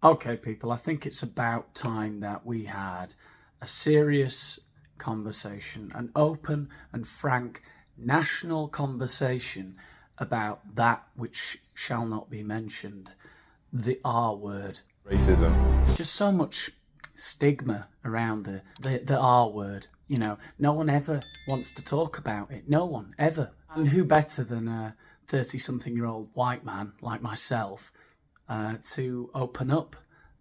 Okay, people, I think it's about time that we had a serious conversation, an open and frank national conversation about that which shall not be mentioned, the R word. Racism. There's just so much stigma around the R word. You know, no one ever wants to talk about it. No one, ever. And who better than a 30-something-year-old white man like myself to open up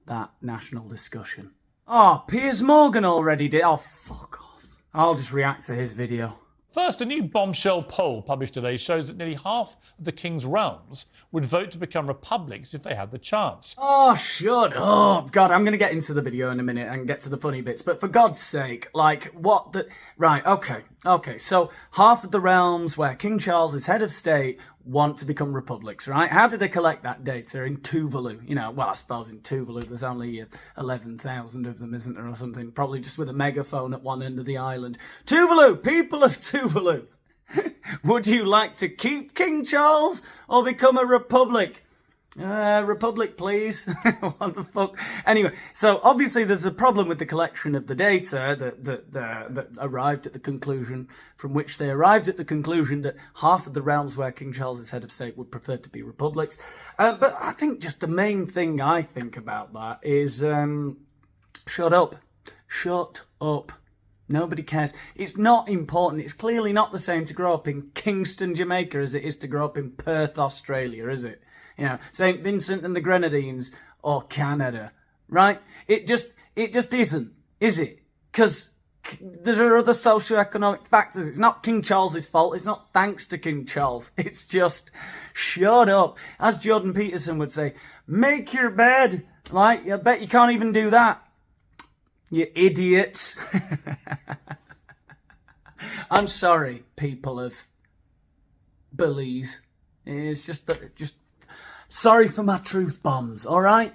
that national discussion? Oh, Piers Morgan already did. Oh, fuck off. I'll just react to his video. First, a new bombshell poll published today shows that nearly half of the King's realms would vote to become republics if they had the chance. Oh, shut up. God, I'm going to get into the video in a minute and get to the funny bits. But for God's sake, like, what the... Right, okay. So, half of the realms where King Charles is head of state want to become republics, right? How did they collect that data? In Tuvalu. You know, well, I suppose in Tuvalu there's only 11,000 of them, isn't there, or something? Probably just with a megaphone at one end of the island. Tuvalu! People of Tuvalu! Would you like to keep King Charles or become a republic? Republic, please. What the fuck? Anyway, so obviously there's a problem with the collection of the data that arrived at the conclusion, from which they arrived at the conclusion that half of the realms where King Charles is head of state would prefer to be republics. But I think just the main thing I think about that is, shut up. Shut up. Nobody cares. It's not important. It's clearly not the same to grow up in Kingston, Jamaica as it is to grow up in Perth, Australia, is it? You know, St. Vincent and the Grenadines or Canada, right? It just isn't, is it? Because there are other socio-economic factors. It's not King Charles's fault. It's not thanks to King Charles. It's just, shut up. As Jordan Peterson would say, make your bed. Like, I bet you can't even do that. You idiots. I'm sorry, people of Belize. It's just sorry for my truth bombs, all right?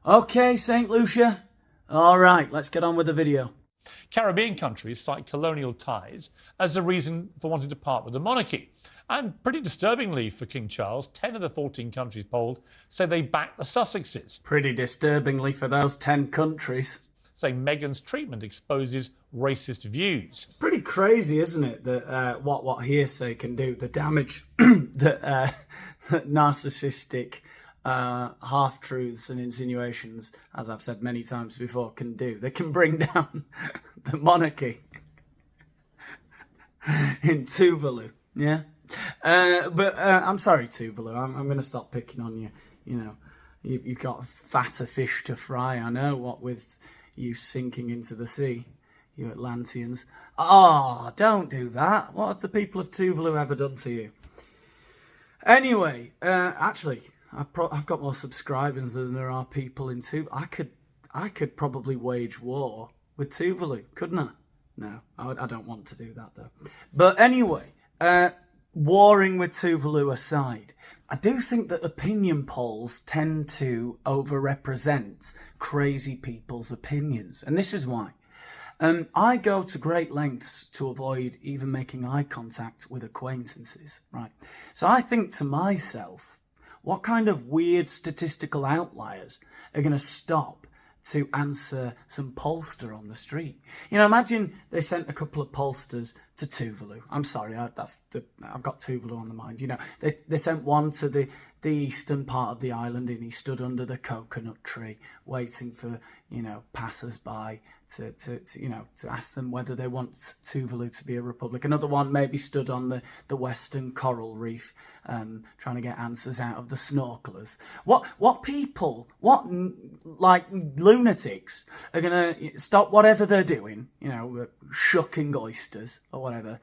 Okay, St. Lucia. All right, let's get on with the video. Caribbean countries cite colonial ties as the reason for wanting to part with the monarchy. And pretty disturbingly for King Charles, 10 of the 14 countries polled say they back the Sussexes. Pretty disturbingly for those 10 countries. Saying Meghan's treatment exposes racist views. Pretty crazy, isn't it, that what hearsay can do, the damage that narcissistic half-truths and insinuations, as I've said many times before, can do. They can bring down the monarchy in Tuvalu, yeah? But I'm sorry, Tuvalu, I'm going to stop picking on you. You know, you've got fatter fish to fry, I know, what with you sinking into the sea, you Atlanteans. Oh, don't do that. What have the people of Tuvalu ever done to you? Anyway, actually, I've got more subscribers than there are people in Tuvalu. I could probably wage war with Tuvalu, couldn't I? No, I don't want to do that though. But anyway, warring with Tuvalu aside, I do think that opinion polls tend to overrepresent crazy people's opinions. And this is why. I go to great lengths to avoid even making eye contact with acquaintances, right? So I think to myself, what kind of weird statistical outliers are going to stop to answer some pollster on the street? You know, imagine they sent a couple of pollsters to Tuvalu. I'm sorry, I've got Tuvalu on the mind. You know, they sent one to the eastern part of the island, and he stood under the coconut tree waiting for, you know, passers-by to ask them whether they want Tuvalu to be a republic. Another one maybe stood on the western coral reef, trying to get answers out of the snorkelers. What people, like lunatics, are going to stop whatever they're doing, you know, shucking oysters or whatever,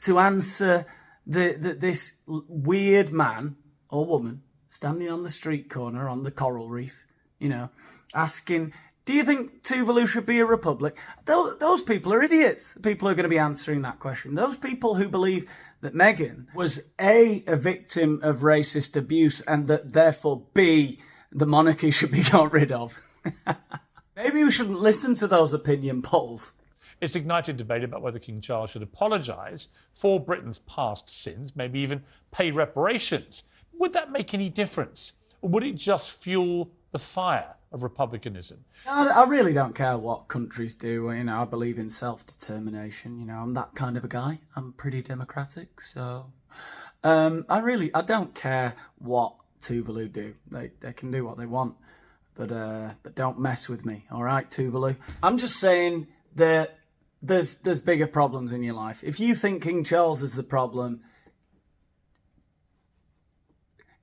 to answer this weird man or woman standing on the street corner on the coral reef, you know, asking, do you think Tuvalu should be a republic? Those people are idiots. The people who are going to be answering that question. Those people who believe that Meghan was A, a victim of racist abuse, and that therefore B, the monarchy should be got rid of. Maybe we shouldn't listen to those opinion polls. It's ignited debate about whether King Charles should apologise for Britain's past sins, maybe even pay reparations. Would that make any difference? Or would it just fuel the fire? of republicanism. I really don't care what countries do. You know, I believe in self-determination. You know, I'm that kind of a guy. I'm pretty democratic, so I don't care what Tuvalu do. They can do what they want, but don't mess with me. All right, Tuvalu. I'm just saying that there's bigger problems in your life. If you think King Charles is the problem,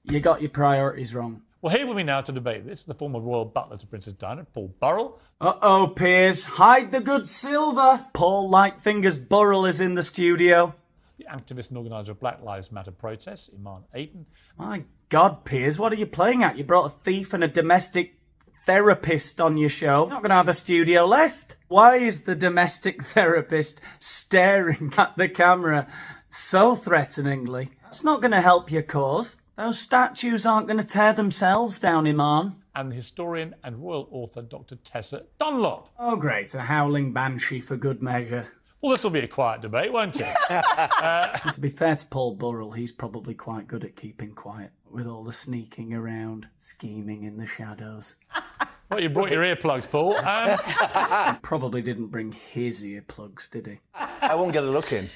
you got your priorities wrong. Well, here with me now to debate this, the former royal butler to Princess Diana, Paul Burrell. Uh-oh, Piers. Hide the good silver. Paul Lightfingers Burrell is in the studio. The activist and organiser of Black Lives Matter protests, Imarn Ayton. My God, Piers, what are you playing at? You brought a thief and a domestic therapist on your show. You're not going to have a studio left. Why is the domestic therapist staring at the camera so threateningly? It's not going to help your cause. Those statues aren't going to tear themselves down, Imarn. And the historian and royal author, Dr. Tessa Dunlop. Oh, great. A howling banshee for good measure. Well, this will be a quiet debate, won't it? And to be fair to Paul Burrell, he's probably quite good at keeping quiet with all the sneaking around, scheming in the shadows. Well, you brought your earplugs, Paul. He probably didn't bring his earplugs, did he? I won't get a look in.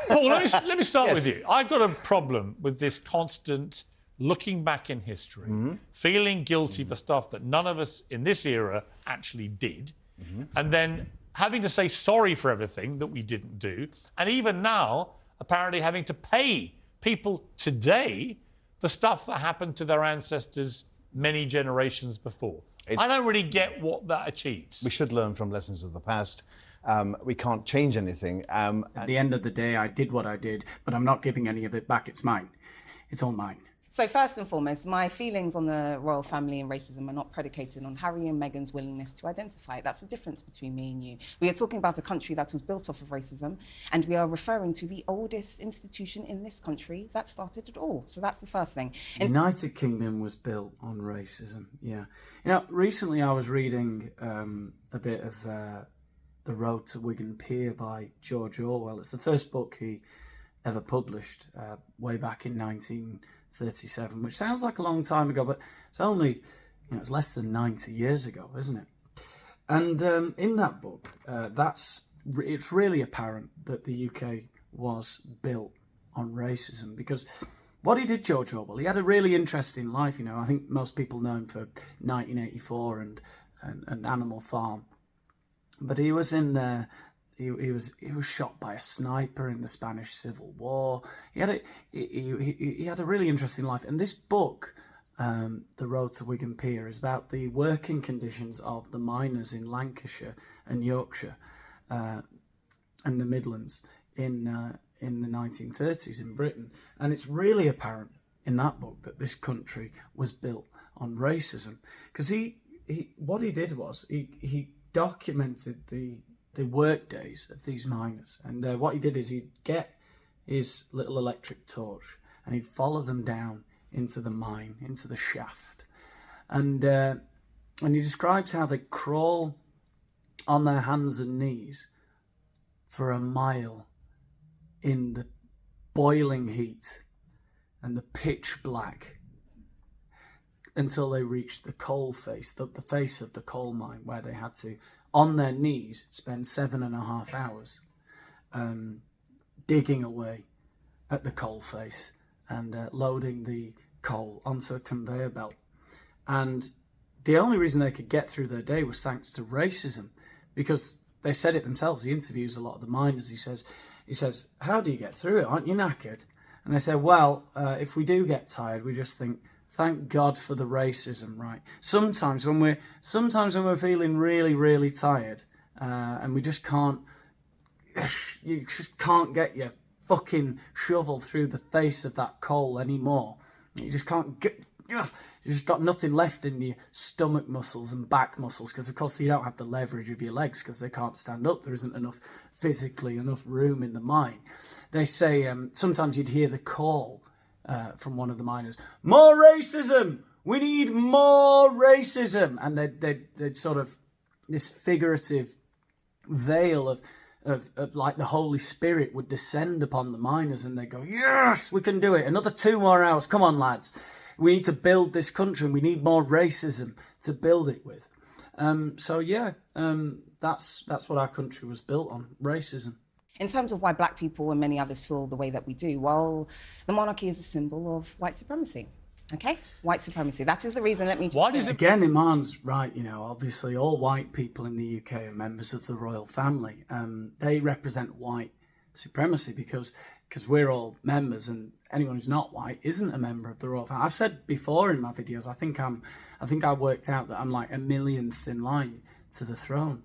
Paul, let me start with you. I've got a problem with this constant looking back in history, feeling guilty for stuff that none of us in this era actually did, and then having to say sorry for everything that we didn't do, and even now, apparently having to pay people today for stuff that happened to their ancestors many generations before. I don't really get what that achieves. We should learn from lessons of the past. We can't change anything. At the end of the day, I did what I did, but I'm not giving any of it back. It's mine. It's all mine. So first and foremost, my feelings on the royal family and racism are not predicated on Harry and Meghan's willingness to identify it. That's the difference between me and you. We are talking about a country that was built off of racism, and we are referring to the oldest institution in this country that started it all. So that's the first thing. The United Kingdom was built on racism, yeah. You know, recently I was reading a bit of The Road to Wigan Pier by George Orwell. It's the first book he ever published, way back in 1937, which sounds like a long time ago, but it's only, you know, it's less than 90 years ago, isn't it? And in that book, it's really apparent that the UK was built on racism, because what he did, George Orwell, he had a really interesting life. You know, I think most people know him for 1984 and Animal Farm, but he was in there. He was shot by a sniper in the Spanish Civil War. He had a really interesting life. And this book, The Road to Wigan Pier, is about the working conditions of the miners in Lancashire and Yorkshire and the Midlands in the 1930s in Britain. And it's really apparent in that book that this country was built on racism, because what he did was he documented the work days of these miners, and what he did is he'd get his little electric torch and he'd follow them down into the mine, into the shaft, and he describes how they crawl on their hands and knees for a mile in the boiling heat and the pitch black until they reached the coal face, the face of the coal mine, where they had to, on their knees, spend 7.5 hours digging away at the coal face and loading the coal onto a conveyor belt. And the only reason they could get through their day was thanks to racism, because they said it themselves. He interviews a lot of the miners. He says, how do you get through it? Aren't you knackered? And they say, well, if we do get tired, we just think, thank God for the racism, right? Sometimes when we're feeling really, really tired, and we just can't, you just can't get your fucking shovel through the face of that coal anymore. You just can't get, you just got nothing left in your stomach muscles and back muscles, because of course you don't have the leverage of your legs because they can't stand up. There isn't enough room in the mine. They say sometimes you'd hear the call from one of the miners, more racism, we need more racism, and they'd sort of this figurative veil of like the Holy Spirit would descend upon the miners, and they go, yes, we can do it, another 2 more hours, come on lads, We need to build this country, and we need more racism to build it with. That's what our country was built on, racism. In terms of why black people and many others feel the way that we do, well, the monarchy is a symbol of white supremacy. Okay? White supremacy. That is the reason. Let me just... Why does it... Again, Imarn's right, obviously all white people in the UK are members of the royal family. They represent white supremacy because we're all members, and anyone who's not white isn't a member of the royal family. I've said before in my videos, I think I worked out that I'm like a millionth in line to the throne.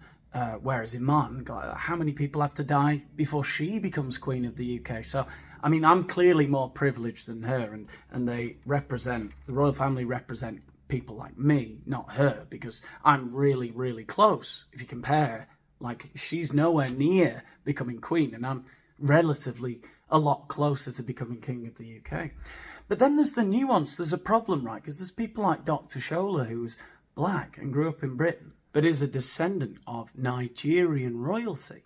Whereas Imarn, how many people have to die before she becomes Queen of the UK? So, I mean, I'm clearly more privileged than her, and the royal family represent people like me, not her, because I'm really, really close. If you compare, like, she's nowhere near becoming Queen, and I'm relatively a lot closer to becoming King of the UK. But then there's the nuance. There's a problem, right? Because there's people like Dr. Shola, who was black and grew up in Britain, but is a descendant of Nigerian royalty.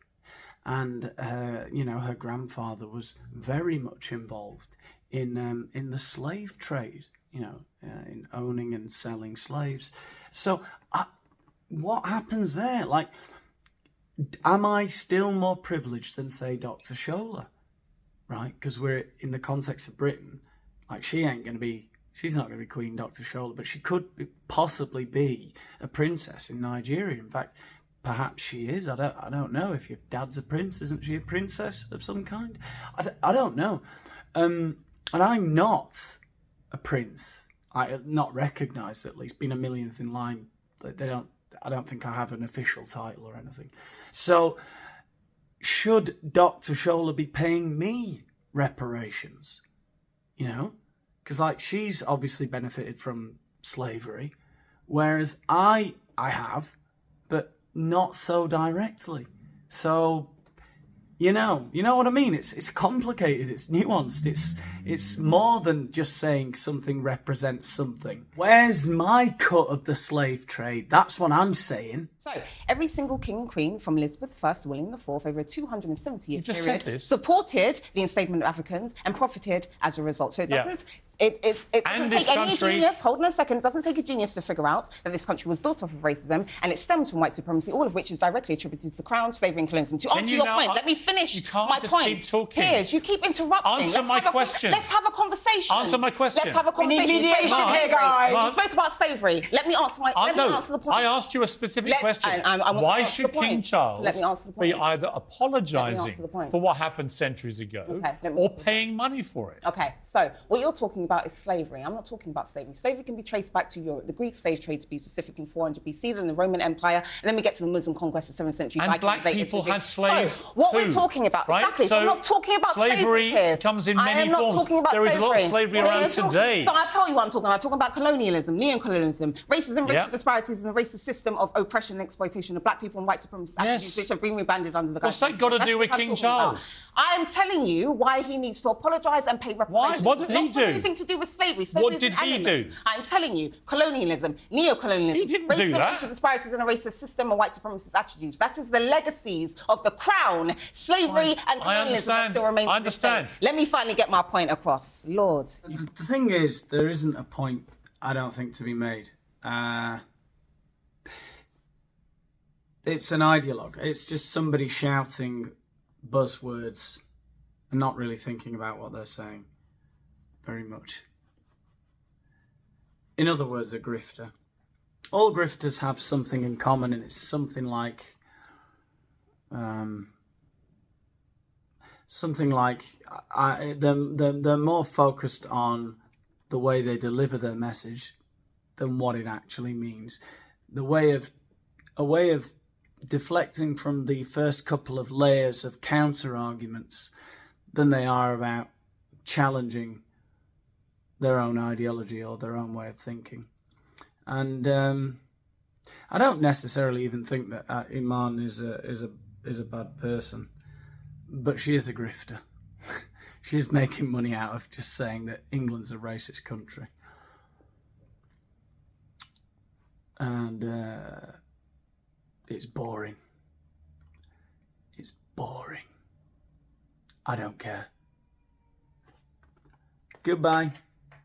And, her grandfather was very much involved in the slave trade, in owning and selling slaves. So what happens there? Like, am I still more privileged than, say, Dr. Shola? Right? Because we're in the context of Britain. Like, she's not going to be Queen Dr. Shola, but she could possibly be a princess in Nigeria. In fact, perhaps she is. I don't know. If your dad's a prince, isn't she a princess of some kind? I don't know. And I'm not a prince. I'm not recognised, at least. Being a millionth in line, I don't think I have an official title or anything. So, should Dr. Shola be paying me reparations? Because, she's obviously benefited from slavery, whereas I have, but not so directly. So, you know what I mean? It's complicated, it's nuanced, it's more than just saying something represents something. Where's my cut of the slave trade? That's what I'm saying. So, every single king and queen from Elizabeth I to William IV over a 270-year period supported the enslavement of Africans and profited as a result. So it doesn't... It doesn't take any genius, hold on a second, it doesn't take a genius to figure out that this country was built off of racism, and it stems from white supremacy, all of which is directly attributed to the crown, slavery and colonialism. To answer your point, let me finish my point. Keep talking. Piers, you keep interrupting. Answer my question. Let's have a conversation. Answer my question. Let's have a conversation. You spoke about slavery. Let me answer the point. I asked you a specific question. Why should King Charles be either apologising for what happened centuries ago or paying money for it? Okay, so what you're talking about is slavery. I'm not talking about slavery. Slavery can be traced back to Europe. The Greek slave trade, to be specific, in 400 BC, then the Roman Empire, and then we get to the Muslim conquest of the 7th century. And black people had slaves So, what we're talking about, right? exactly, so I'm not talking about slavery comes in many forms. There is a lot of slavery around today. So I'll tell you what I'm talking about. I'm talking about colonialism, neo-colonialism, racism, racial disparities, and the racist system of oppression and exploitation of black people and white supremacist attributes, which have been rebanded under the guise. What's that got to do with King Charles? I am telling you why he needs to apologise and pay reparations. Why? What did he do? Anything to do with slavery. What did he do? I'm telling you, colonialism, neo-colonialism, he didn't do that. Racial disparities and a racist system and white supremacist attributes. That is the legacies of the crown, slavery and colonialism that still remains. I understand. Let me finally get my point across. Lord. The thing is, there isn't a point, I don't think, to be made. It's an ideologue. It's just somebody shouting buzzwords and not really thinking about what they're saying very much. In other words, a grifter. All grifters have something in common, and it's something like they're more focused on the way they deliver their message than what it actually means. A way of deflecting from the first couple of layers of counter arguments than they are about challenging their own ideology or their own way of thinking. And I don't necessarily even think that Imarn is a bad person, but she is a grifter. She is making money out of just saying that England's a racist country. And it's boring. It's boring. I don't care. Goodbye.